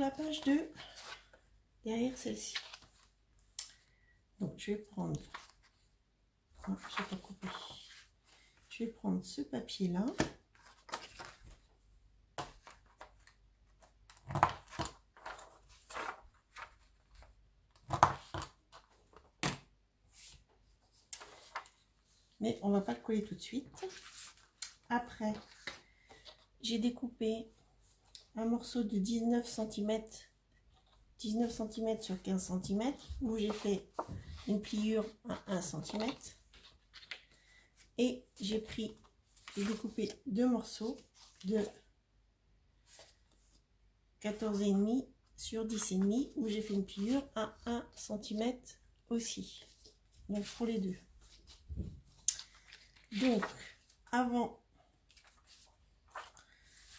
sur la page 2, derrière celle-ci. Donc je vais prendre, non, je n'ai pas coupé. Je vais prendre ce papier-là. Mais on va pas le coller tout de suite. Après, j'ai découpé un morceau de 19 cm sur 15 cm où j'ai fait une pliure à 1 cm. Et j'ai découpé deux morceaux de 14,5 sur 10,5 où j'ai fait une pliure à 1 cm aussi. Donc pour les deux. Donc avant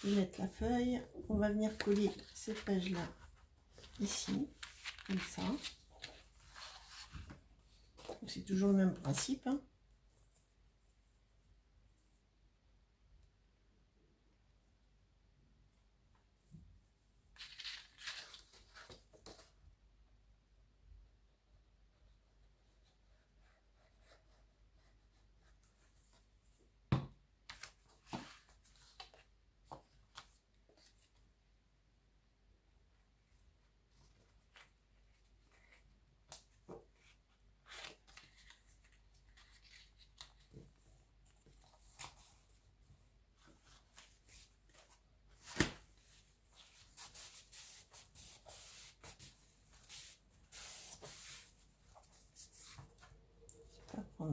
de mettre la feuille, on va venir coller cette page là ici, comme ça. C'est toujours le même principe, hein.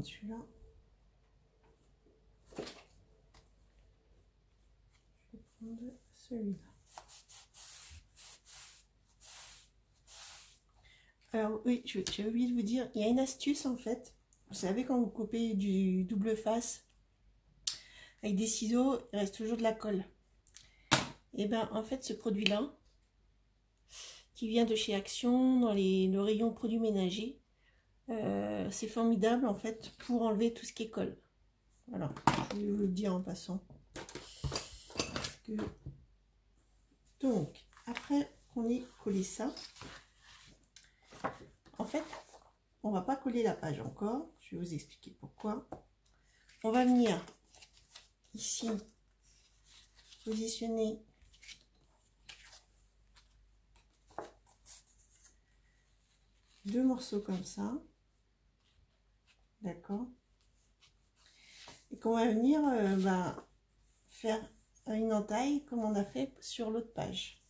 Celui-là, je vais prendre celui-là. Alors oui, j'ai oublié de vous dire, il y a une astuce en fait. Vous savez, quand vous coupez du double face avec des ciseaux, il reste toujours de la colle. Et bien en fait, ce produit-là, qui vient de chez Action dans le rayon produits ménagers, c'est formidable en fait pour enlever tout ce qui est colle. Voilà, je vais vous le dire en passant. Donc, après qu'on ait collé ça, en fait, on va pas coller la page encore. Je vais vous expliquer pourquoi. On va venir ici positionner deux morceaux comme ça. D'accord, et qu'on va venir faire une entaille comme on a fait sur l'autre page,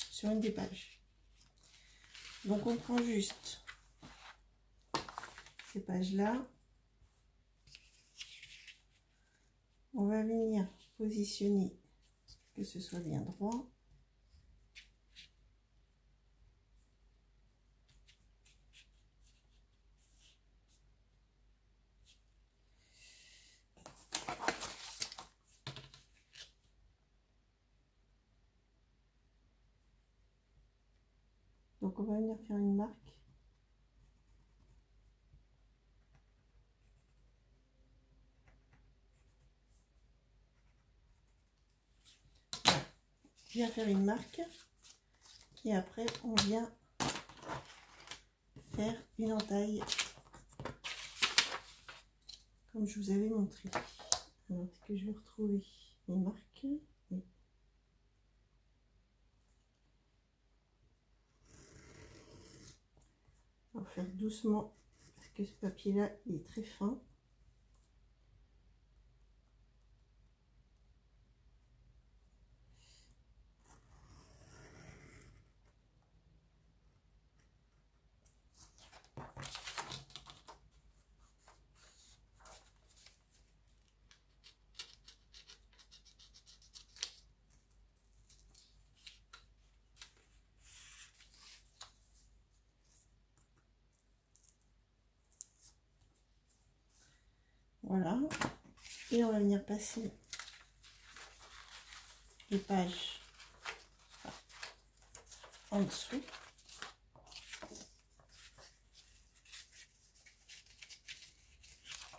sur une des pages. Donc on prend juste ces pages là, on va venir positionner que ce soit bien droit. Donc on va venir faire une marque. Voilà. On vient faire une marque et après on vient faire une entaille comme je vous avais montré. Alors est-ce que je vais retrouver mes marques? Oui. On va faire doucement parce que ce papier là il est très fin. Voilà, et on va venir passer les pages en dessous.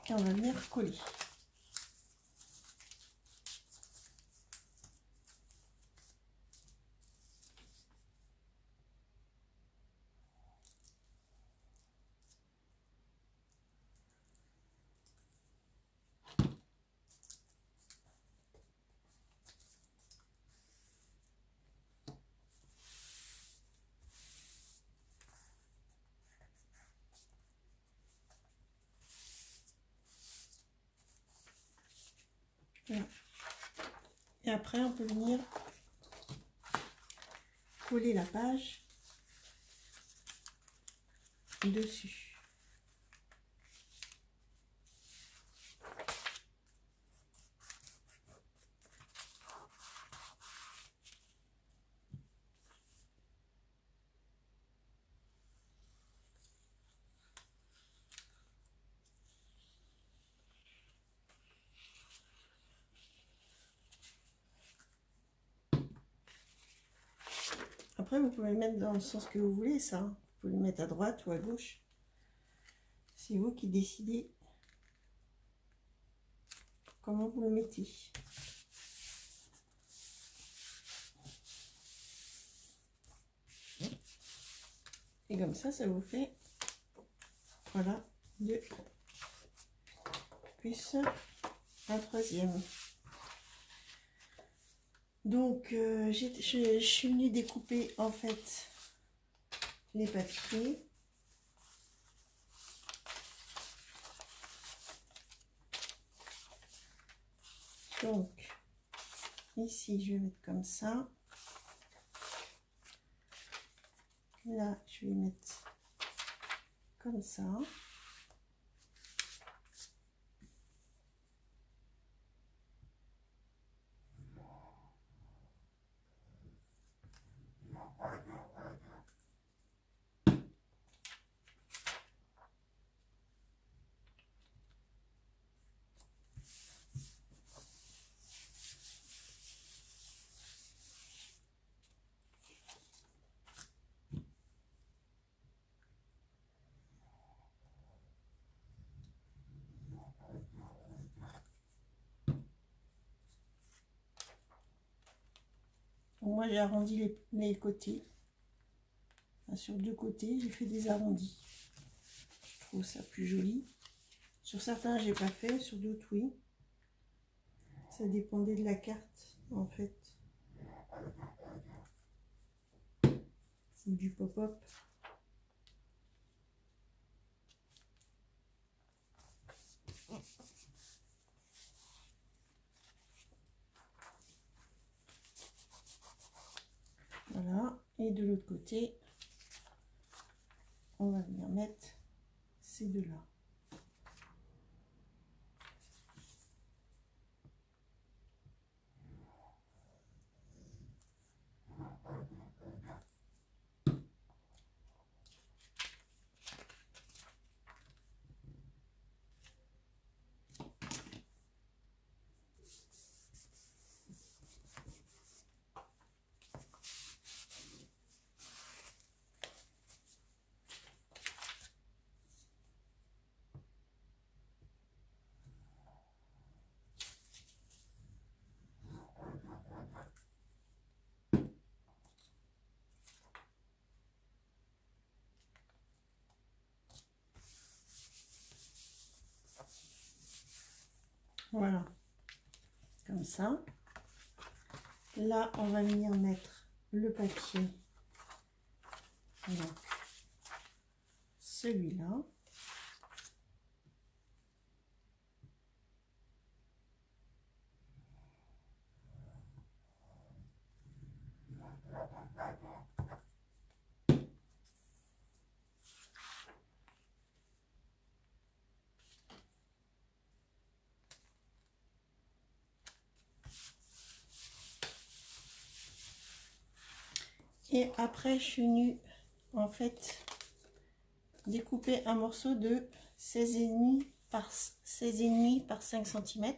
Et on va venir coller. Voilà. Et après, on peut venir coller la page dessus. Après, vous pouvez le mettre dans le sens que vous voulez, ça. Vous pouvez le mettre à droite ou à gauche. C'est vous qui décidez comment vous le mettez. Et comme ça vous fait, voilà, 2 plus un troisième. Donc, je suis venue découper en fait les papiers. Donc, ici, je vais mettre comme ça. Là, je vais mettre comme ça. Moi, j'ai arrondi les côtés. Enfin, sur 2 côtés, j'ai fait des arrondis. Je trouve ça plus joli. Sur certains, j'ai pas fait, sur d'autres, oui. Ça dépendait de la carte, en fait. Ou du pop-up. Voilà, et de l'autre côté, on va venir mettre ces deux-là. Voilà, comme ça. Là, on va venir mettre le papier. Donc, celui-là. Et après, je suis venue en fait découper un morceau de 16,5 par 16,5 par 5 cm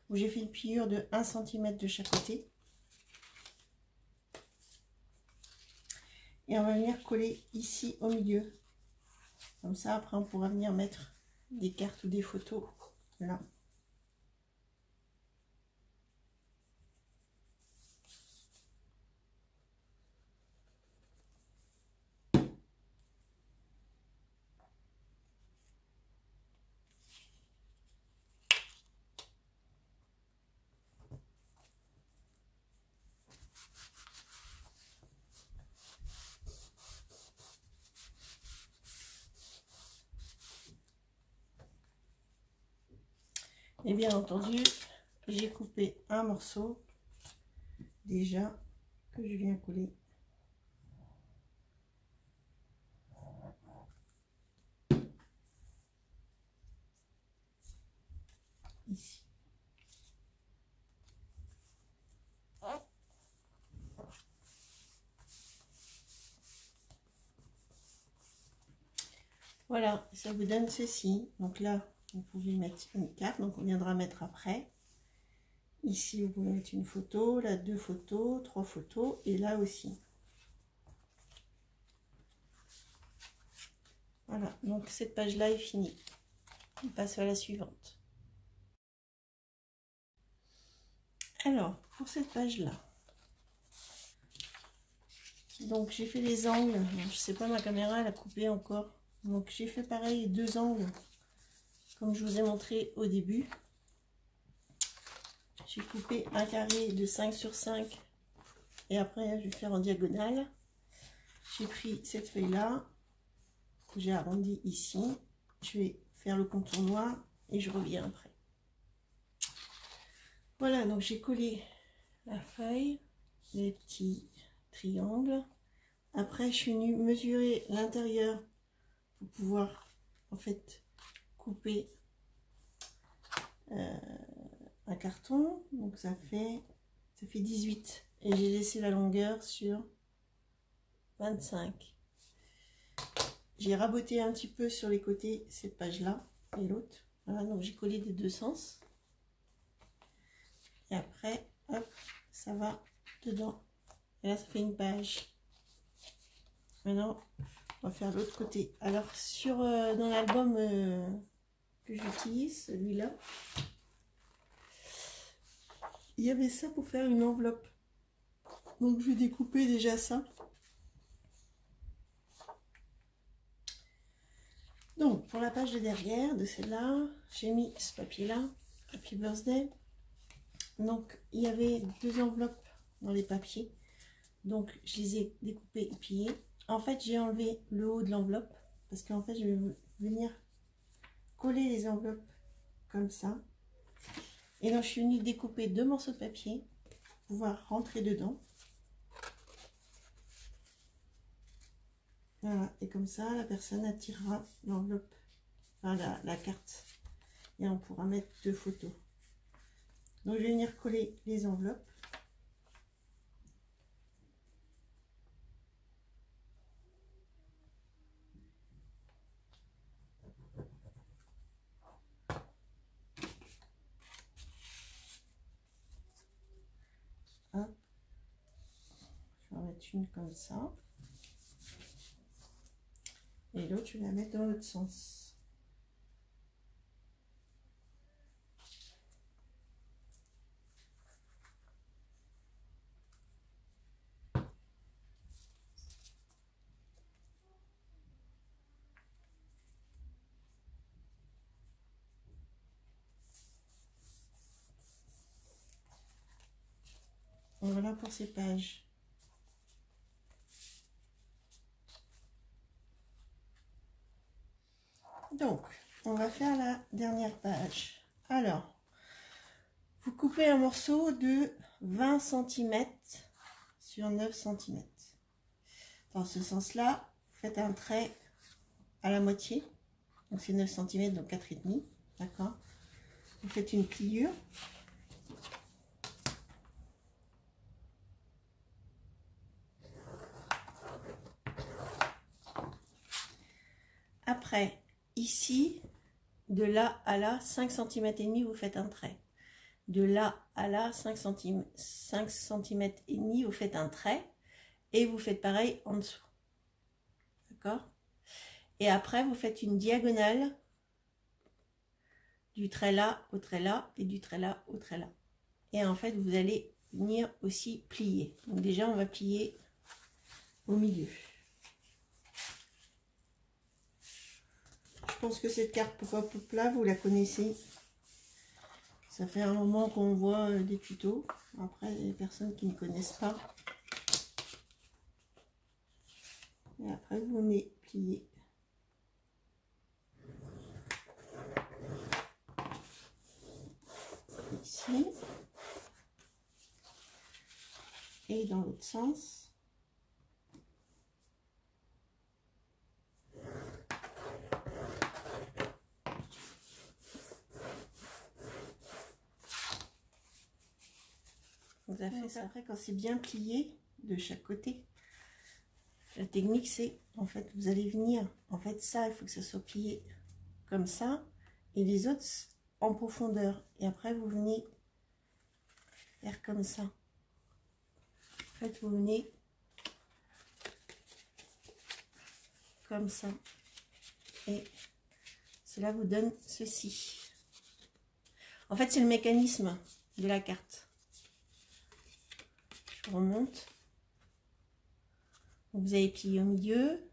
où j'ai fait une pliure de 1 cm de chaque côté. Et on va venir coller ici au milieu. Comme ça, après, on pourra venir mettre des cartes ou des photos là. Et bien entendu, j'ai coupé un morceau déjà que je viens coller ici. Voilà, ça vous donne ceci. Donc là, vous pouvez mettre une carte, donc on viendra mettre après. Ici, vous pouvez mettre une photo, là 2 photos, 3 photos, et là aussi. Voilà, donc cette page-là est finie. On passe à la suivante. Alors, pour cette page-là, donc j'ai fait les angles. Je sais pas, ma caméra, elle a coupé encore. Donc j'ai fait pareil, 2 angles, comme je vous ai montré au début. J'ai coupé un carré de 5 sur 5 et après je vais faire en diagonale. J'ai pris cette feuille là, j'ai arrondi ici, je vais faire le contour noir et je reviens après. Voilà, donc j'ai collé la feuille, les petits triangles. Après je suis venue mesurer l'intérieur pour pouvoir en fait couper un carton, donc ça fait 18 et j'ai laissé la longueur sur 25. J'ai raboté un petit peu sur les côtés cette page là et l'autre. Voilà, donc j'ai collé des 2 sens et après hop, ça va dedans et là ça fait une page. Maintenant on va faire l'autre côté. Alors sur dans l'album que j'utilise, celui-là, il y avait ça pour faire une enveloppe. Donc je vais découper déjà ça. Donc pour la page de derrière de celle-là, j'ai mis ce papier-là, Happy Birthday. Donc il y avait 2 enveloppes dans les papiers. Donc je les ai découpées et pliées. En fait j'ai enlevé le haut de l'enveloppe parce qu'en fait je vais venir coller les enveloppes comme ça. Et donc je suis venue découper 2 morceaux de papier pour pouvoir rentrer dedans. Voilà, et comme ça la personne attirera l'enveloppe, enfin la carte, et on pourra mettre 2 photos. Donc je vais venir coller les enveloppes. Hop. Je vais en mettre une comme ça. Et l'autre, je vais la mettre dans l'autre sens. Voilà pour ces pages. Donc, on va faire la dernière page. Alors, vous coupez un morceau de 20 cm sur 9 cm. Dans ce sens-là, vous faites un trait à la moitié. Donc c'est 9 cm, donc 4,5. D'accord. Vous faites une pliure. Après, ici, de là à là, 5 cm et demi, vous faites un trait. De là à là, 5 cm et demi, vous faites un trait. Et vous faites pareil en dessous. D'accord? Et après, vous faites une diagonale du trait là au trait là et du trait là au trait là. Et en fait, vous allez venir aussi plier. Donc déjà, on va plier au milieu. Je pense que cette carte pop-up là, vous la connaissez. Ça fait un moment qu'on voit des tutos. Après, les personnes qui ne connaissent pas. Et après, vous venez plier. Ici. ici. Et dans l'autre sens. Vous avez fait ça. Après, quand c'est bien plié de chaque côté, la technique c'est, en fait, vous allez venir, en fait ça, il faut que ça soit plié comme ça, et les autres en profondeur. Et après, vous venez faire comme ça. En fait, vous venez comme ça. Et cela vous donne ceci. En fait, c'est le mécanisme de la carte. Je remonte. Vous avez plié au milieu.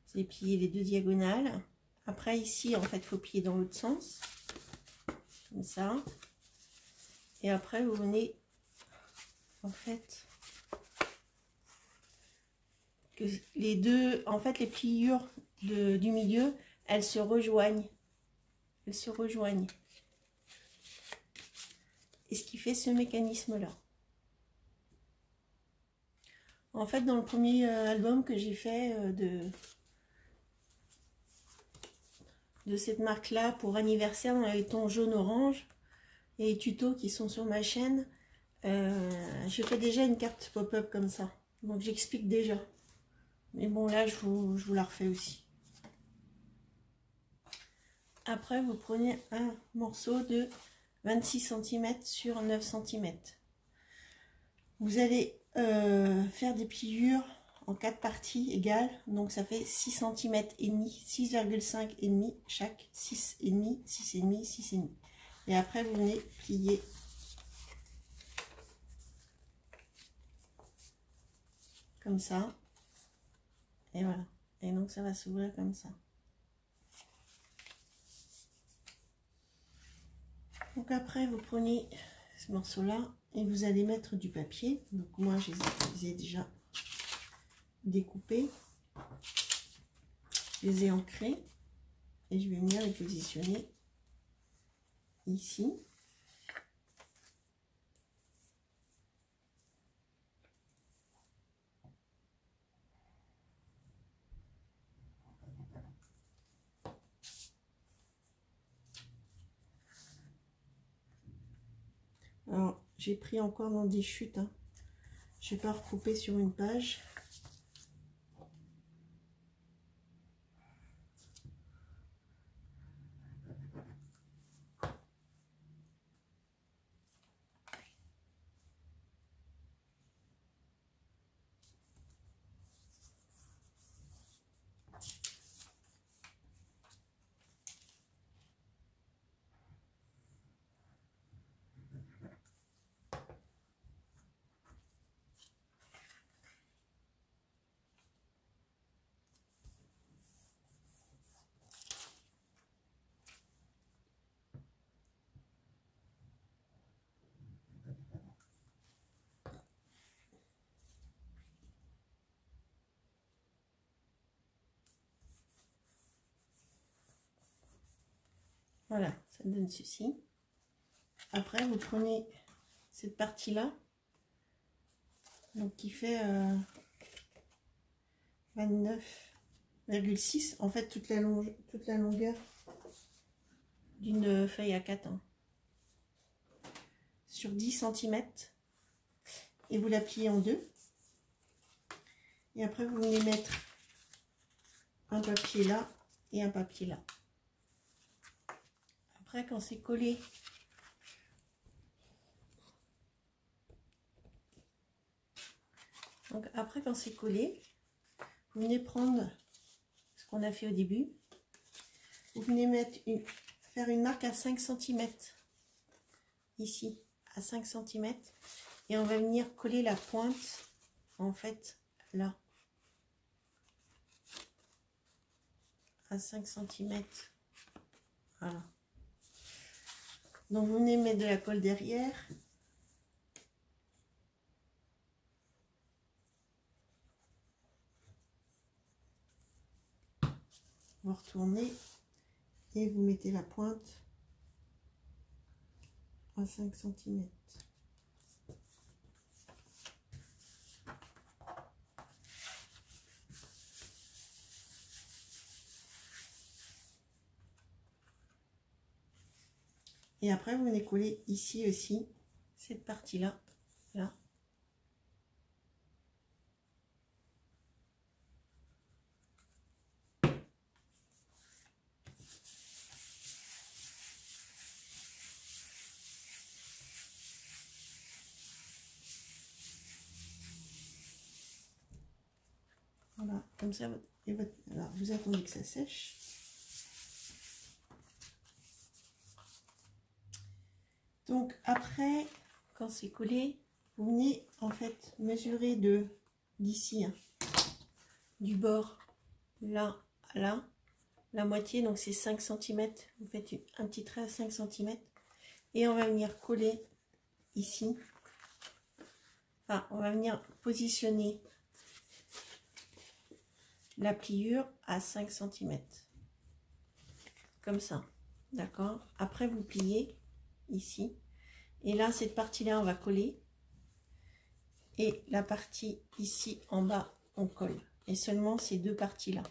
Vous avez plié les deux diagonales. Après, ici, en fait, il faut plier dans l'autre sens. Comme ça. Et après, vous venez, en fait, que les deux, en fait, les pliures du milieu, elles se rejoignent. Elles se rejoignent. Et ce qui fait ce mécanisme-là. En fait, dans le premier album que j'ai fait de cette marque-là pour anniversaire, dans les tons jaune-orange, et les tutos qui sont sur ma chaîne, je fais déjà une carte pop-up comme ça. Donc j'explique déjà. Mais bon, là, je vous la refais aussi. Après, vous prenez un morceau de 26 cm sur 9 cm. Vous allez faire des pliures en 4 parties égales. Donc ça fait 6 cm et demi, 6,5 et demi chaque, 6 et demi, 6 et demi, 6 et demi. Et après, vous venez plier comme ça. Et voilà. Et donc ça va s'ouvrir comme ça. Donc après, vous prenez ce morceau-là et vous allez mettre du papier. Donc moi, je les ai déjà découpés. Je les ai ancrés. Et je vais venir les positionner ici. Alors, j'ai pris encore dans des chutes. Hein. Je ne vais pas recouper sur une page. Voilà, ça donne ceci. Après, vous prenez cette partie-là, donc qui fait 29,6. En fait, toute la longueur d'une feuille A4. Hein, sur 10 cm. Et vous la pliez en deux. Et après, vous venez mettre un papier là et un papier là. Après, quand c'est collé, donc après quand c'est collé, vous venez prendre ce qu'on a fait au début. Vous venez faire une marque à 5 cm. Ici, à 5 cm. Et on va venir coller la pointe, en fait, là. À 5 cm. Voilà. Donc vous venez mettre de la colle derrière. Vous retournez et vous mettez la pointe à 5 cm. Et après, vous venez coller ici aussi, cette partie-là, là. Voilà, comme ça, alors, vous attendez que ça sèche. Donc après, quand c'est collé, vous venez en fait mesurer d'ici, hein, du bord là à là, la moitié, donc c'est 5 cm. Vous faites un petit trait à 5 cm et on va venir coller ici. Enfin, on va venir positionner la pliure à 5 cm. Comme ça, d'accord? Après, vous pliez ici. Et là, cette partie-là, on va coller. Et la partie ici en bas, on colle. Et seulement ces deux parties-là.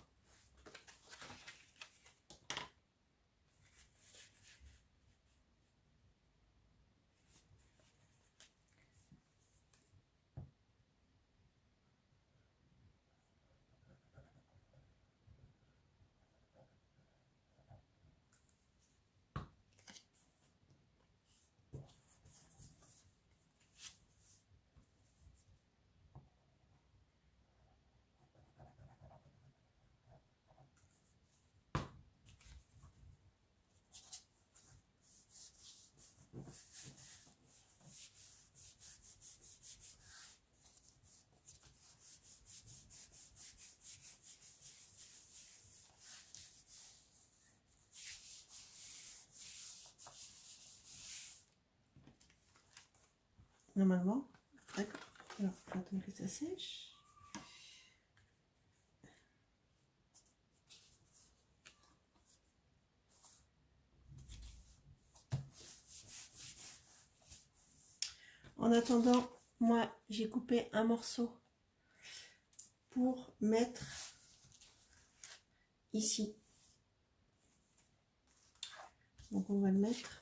Normalement, d'accord. Alors, il faut attendre que ça sèche. En attendant, moi, j'ai coupé un morceau pour mettre ici. Donc, on va le mettre.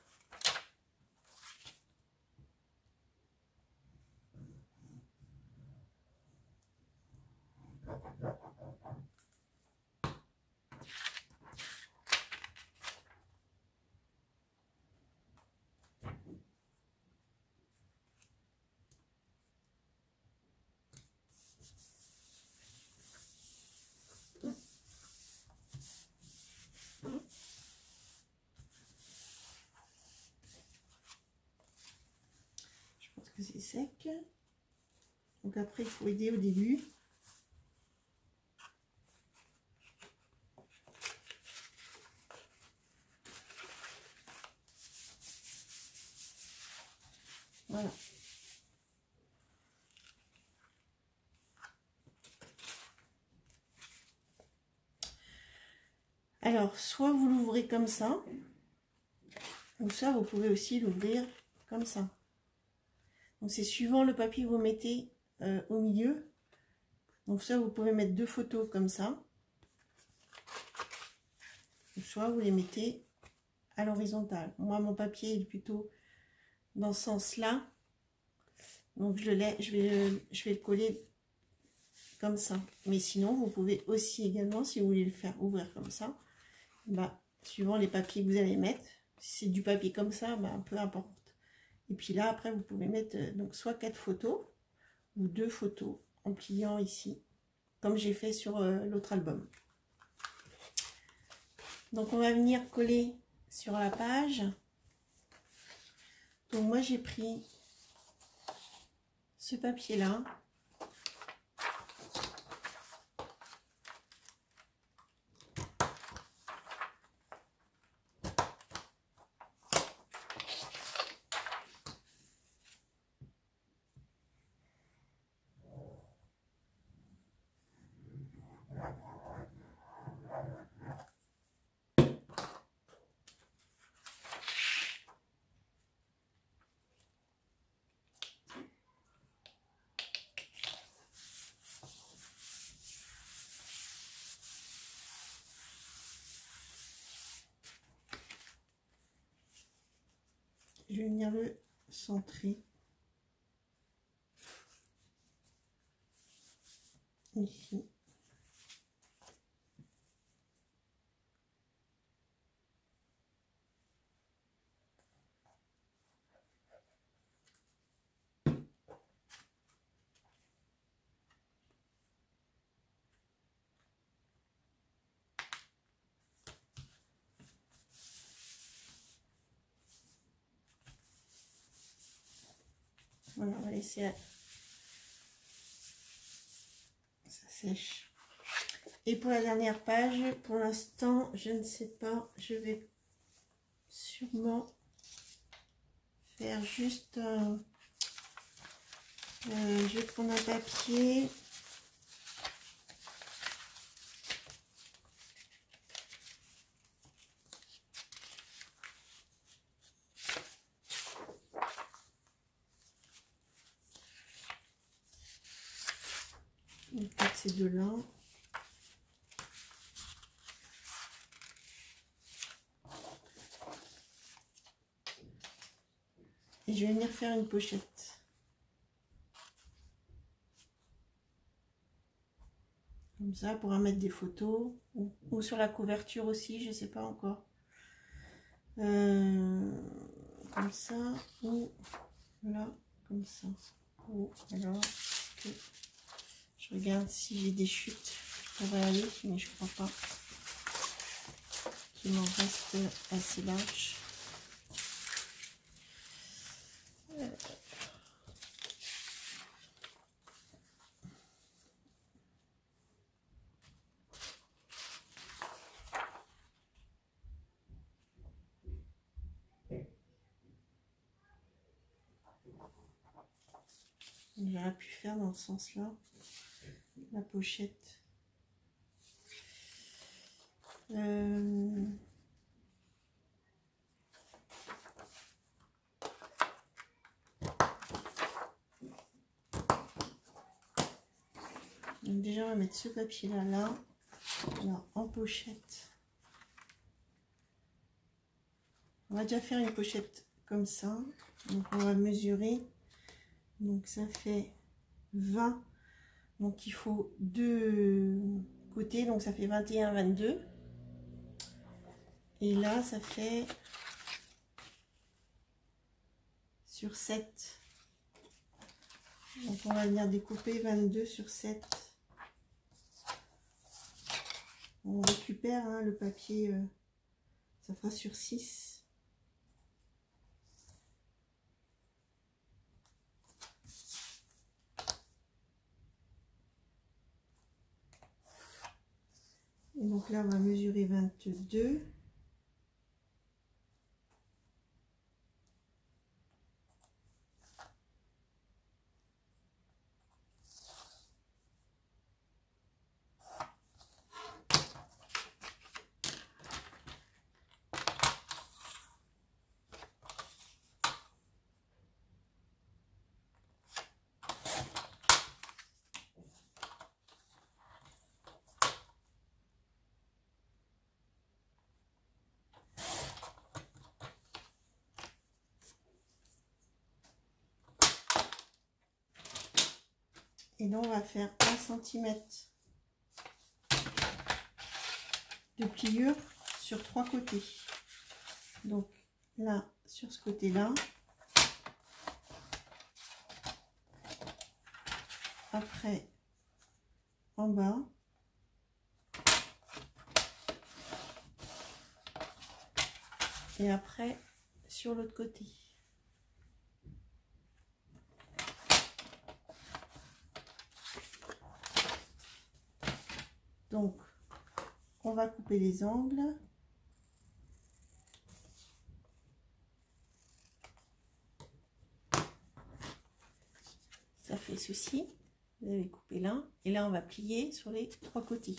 C'est sec, donc après il faut aider au début. Voilà. Alors soit vous l'ouvrez comme ça, ou soit vous pouvez aussi l'ouvrir comme ça. Donc c'est suivant le papier que vous mettez au milieu. Donc soit vous pouvez mettre deux photos comme ça, ou soit vous les mettez à l'horizontale. Moi mon papier est plutôt dans ce sens-là, donc je vais le coller comme ça. Mais sinon vous pouvez aussi également, si vous voulez le faire ouvrir comme ça, bah, suivant les papiers que vous allez mettre, si c'est du papier comme ça, bah, peu importe. Et puis là, après, vous pouvez mettre donc soit 4 photos ou 2 photos en pliant ici, comme j'ai fait sur l'autre album. Donc, on va venir coller sur la page. Donc, moi, j'ai pris ce papier-là. je vais venir le centrer ici. Voilà, on va laisser ça sèche. Et pour la dernière page, pour l'instant, je ne sais pas, je vais sûrement faire juste je vais prendre un papier. Peut-être ces deux-là. Et je vais venir faire une pochette. Comme ça, pour mettre des photos. Ou sur la couverture aussi, je sais pas encore. Comme ça. Ou là, comme ça. Ou alors, je regarde si j'ai des chutes. Je pourrais aller, mais je crois pas qu'il m'en reste assez large. J'aurais pu faire dans ce sens-là la pochette. Donc déjà, on va mettre ce papier-là, là, en pochette. On va déjà faire une pochette comme ça. Donc on va mesurer. Donc ça fait 20. Donc il faut deux côtés. Donc ça fait 21, 22. Et là, ça fait sur 7. Donc on va venir découper 22 sur 7. On récupère hein, le papier, ça fera sur 6. Et donc là, on va mesurer 22. Et là, on va faire 1 cm de pliure sur 3 côtés. Donc là, sur ce côté-là. Après, en bas. Et après, sur l'autre côté. Donc, on va couper les angles. Ça fait ceci. Vous avez coupé là. Et là, on va plier sur les 3 côtés.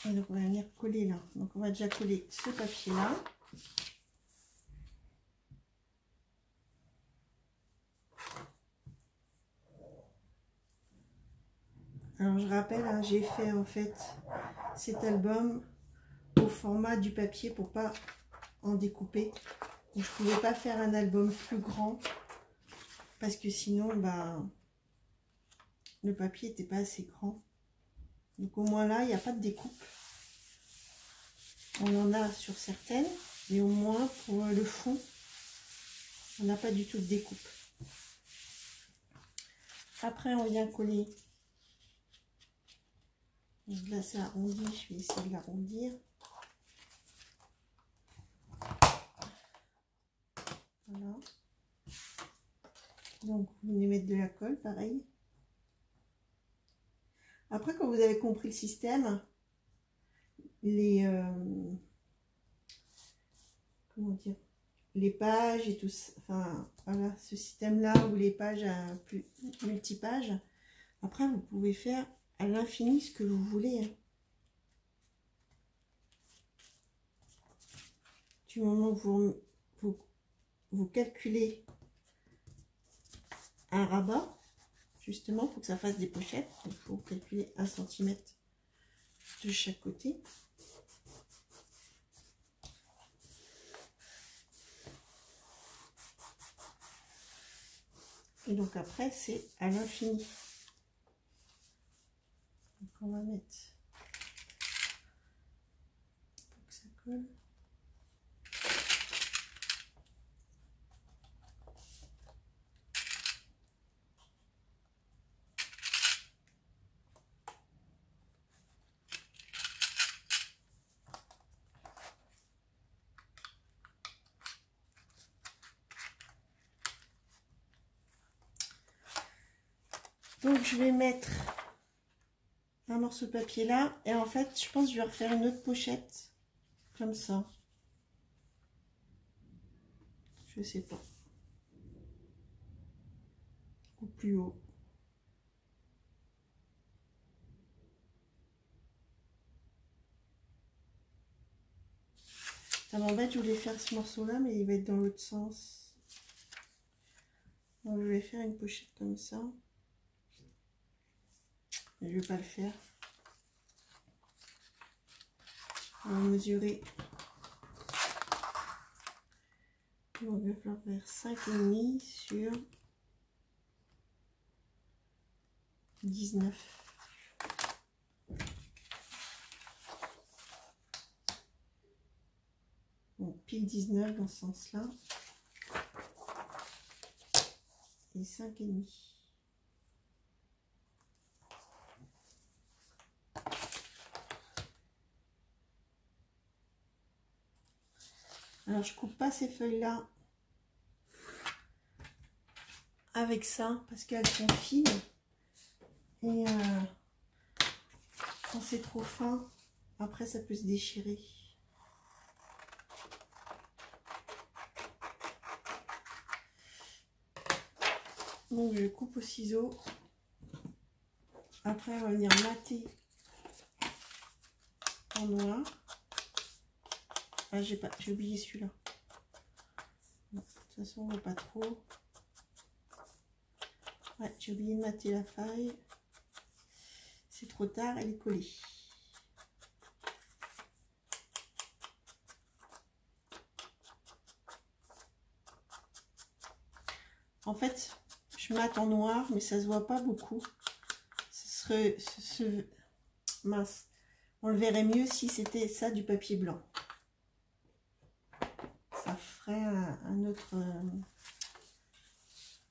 Et donc on va venir coller là. Donc on va déjà coller ce papier là. Alors je rappelle, hein, j'ai fait en fait cet album au format du papier pour pas en découper. Donc, je pouvais pas faire un album plus grand parce que sinon bah, le papier n'était pas assez grand. Donc au moins là, il n'y a pas de découpe. On en a sur certaines, mais au moins pour le fond, on n'a pas du tout de découpe. Après, on vient coller. Donc là, c'est arrondi. Je vais essayer de l'arrondir. Voilà. Donc, vous venez mettre de la colle, pareil. Après, quand vous avez compris le système, les comment dire, les pages et tout ça, enfin voilà, ce système-là où les pages à plus multipages. Après, vous pouvez faire à l'infini ce que vous voulez. Hein. Du moment où vous calculez un rabat, justement, pour que ça fasse des pochettes, il faut calculer 1 cm de chaque côté. Et donc après, c'est à l'infini. Donc on va mettre pour que ça colle. Donc je vais mettre un morceau de papier là et en fait je pense que je vais refaire une autre pochette comme ça. Je sais pas. Ou plus haut. Ça m'embête, je voulais faire ce morceau là mais il va être dans l'autre sens. Donc je vais faire une pochette comme ça. Mais je vais pas le faire. On va mesurer. Donc, je vais faire 5,5 sur 19. Donc, pile 19 dans ce sens-là. Et 5,5. Alors, je coupe pas ces feuilles-là avec ça parce qu'elles sont fines. Et quand c'est trop fin, après ça peut se déchirer. Donc je coupe au ciseau. Après on va venir mater en noir. Ah j'ai oublié celui-là. De toute façon on ne voit pas trop. Ouais, j'ai oublié de mater la faille. C'est trop tard, elle est collée. En fait, je mate en noir, mais ça se voit pas beaucoup. Mince. On le verrait mieux si c'était ça du papier blanc. Ça ferait un autre...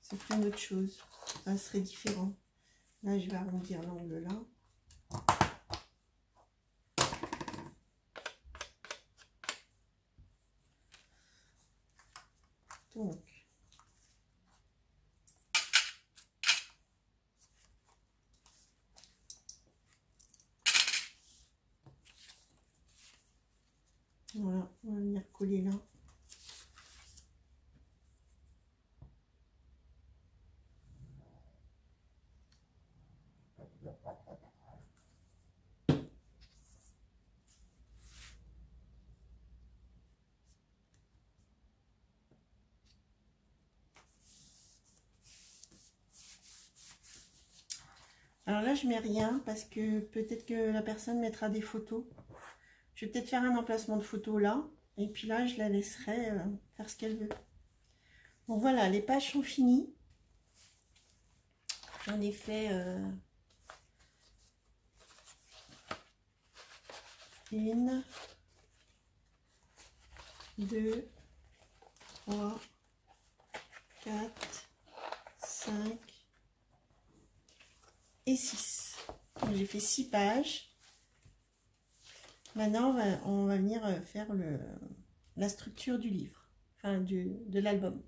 ça ferait une autre chose. Ça serait différent. Là, je vais arrondir l'angle là. Donc, voilà, on va venir coller là. Alors là, je mets rien parce que peut-être que la personne mettra des photos. Je vais peut-être faire un emplacement de photos là. Et puis là, je la laisserai faire ce qu'elle veut. Bon, voilà, les pages sont finies. J'en ai fait 1, 2, 3, 4, 5 et 6. J'ai fait 6 pages. Maintenant, on va venir faire la structure du livre, enfin de l'album.